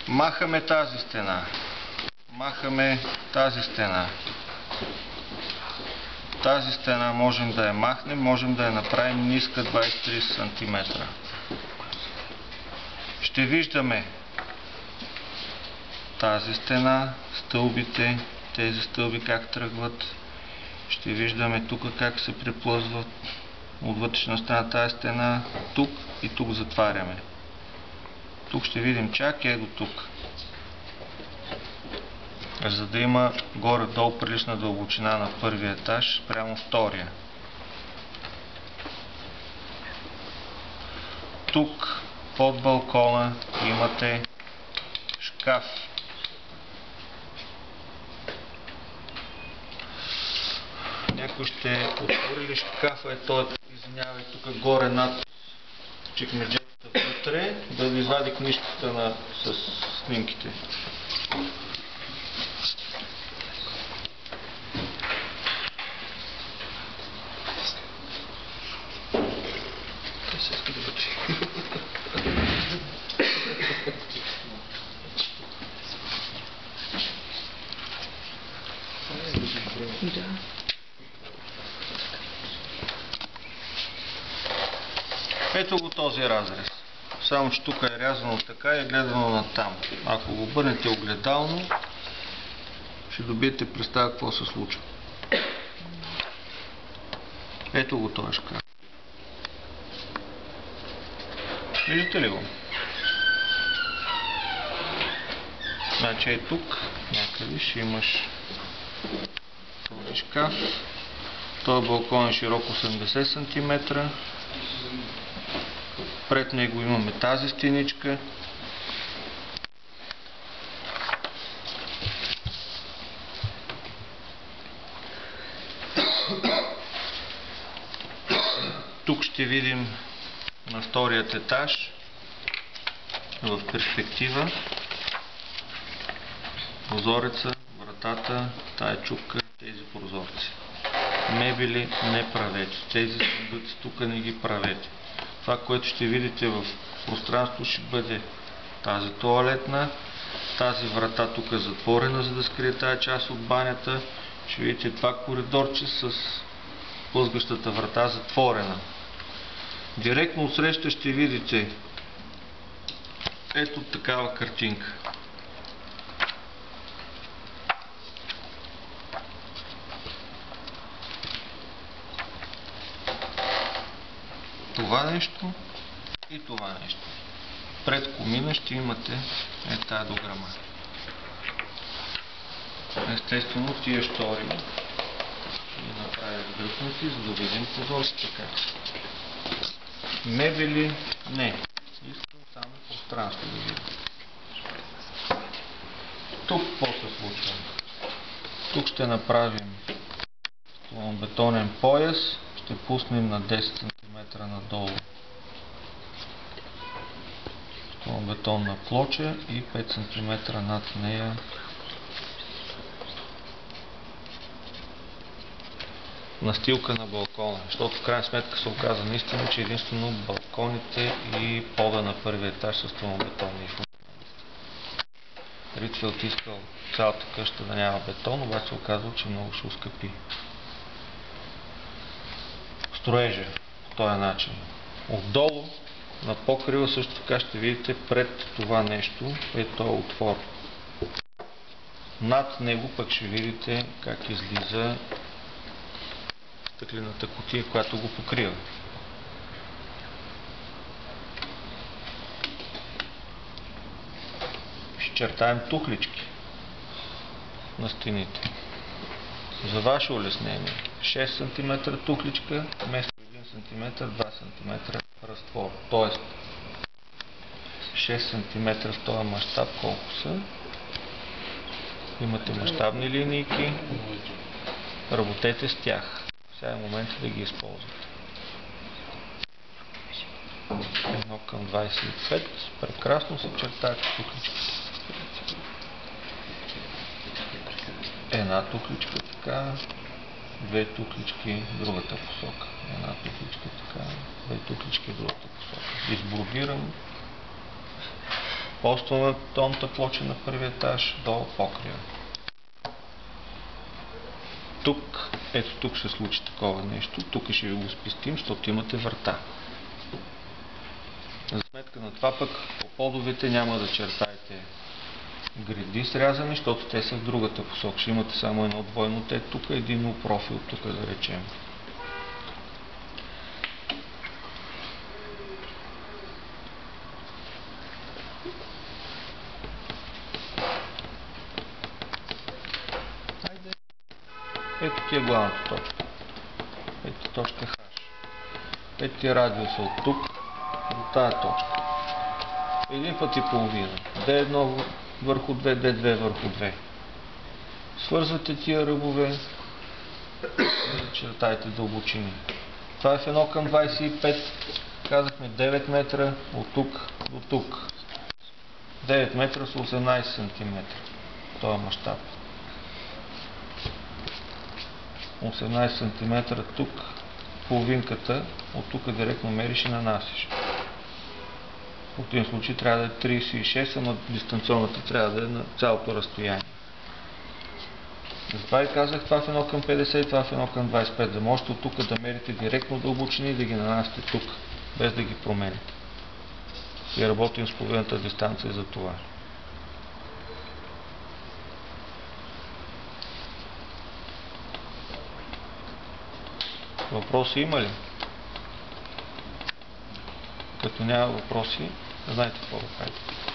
Махаме тази стена. Махаме тази стена. Тази стена можем да я махнем, можем да я направим ниска 23 см. Ще виждаме тази стена, стълбите, тези стълби как тръгват. Ще виждаме тук как се приплъзват от вътрешна страна тази стена, тук и тук затваряме. Тук ще видим чак его тук. За да има горе-долу прилична дълбочина на първия етаж прямо втория. Тук под балкона имате шкаф. Някой ще отвори ли шкафа, той, извинявай, тук горе над чекмеджетата вътре, да ви извади книжката с снимките. Ето го този разрез. Само че тук е рязано така и е гледано на там. Ако го обърнете огледално, ще добиете представа какво се случва. Ето го този шкаф. Виждате ли го? Значи е тук, някъде ще имаш този шкаф. Този балкон е широк 80 см. Пред него имаме тази стеничка. Тук ще видим на вторият етаж в перспектива прозореца, вратата, тая чупка, тези прозорци. Мебели не правете. Тези съндъци тук не ги правете. Това, което ще видите в пространство, ще бъде тази тоалетна, тази врата тук е затворена, за да скрие тази част от банята. Ще видите това коридорче с плъзгащата врата затворена. Директно отсреща ще видите ето такава картинка. Това нещо и това нещо. Пред комина ще имате тази дограма. Естествено тия штори ще ги направя дръпнати, за да видим прозорците как са. Мебели не. Искам само пространство да видим. Тук какво се случва? Тук ще направим бетонен пояс. Ще пуснем на 10 см надолу бетонна плоча и 5 см над нея настилка на балкона, защото в крайна сметка се оказа наистина, че единствено балконите и пода на първия етаж са стомобетонни фундаменти. Ритфилд искал цялата къща да няма бетон, обаче се оказва, че много ще ускъпи строежа по този начин. Отдолу на покрива също така ще видите пред това нещо е този отвор. Над него пък ще видите как излиза стъклената кутия, която го покрива. Ще чертаем тухлички на стените. За ваше улеснение 6 см тухличка вместо 1 см, 2 см разтвор. Тоест 6 см в този мащаб колко са? Имате мащабни линийки, работете с тях. Сега е момент да ги използвате. 1 към 25. Прекрасно се чертаят тухличките. Една тухличка така, две тухлички в другата посока. Една тухличка така, две тухлички в другата посока. Избордирам Полстваме долната плоча на първия етаж до покрива. Тук, ето тук ще случи такова нещо, тук ще ви го спестим, защото имате врата. За сметка на това пък по подовете няма да чертаете греди срязани, защото те са в другата посока. Ще имате само едно двойно Т тук, един профил тук, да речем. Ето ти е главната точка. Ето точка H. Ето ти е радиуса от тук до тая точка. Един път и половина. D1 върху 2, D2 върху 2. Свързвате тия ръбове и чертайте дълбочини. Това е в 1 към 25. Казахме 9 метра от тук до тук. 9 метра с 18 см. Това е мащаб. 18 см тук, половинката от тук директно мериш и нанасиш. В този случай трябва да е 36, ама дистанционната трябва да е на цялото разстояние. Затова и казах това в 1 към 50 и това в 1 към 25, да можете от тук да мерите директно дълбочини и да ги нанасите тук, без да ги промените. И работим с половината дистанция за това. Въпроси има ли? Като няма въпроси, знаете какво да правите.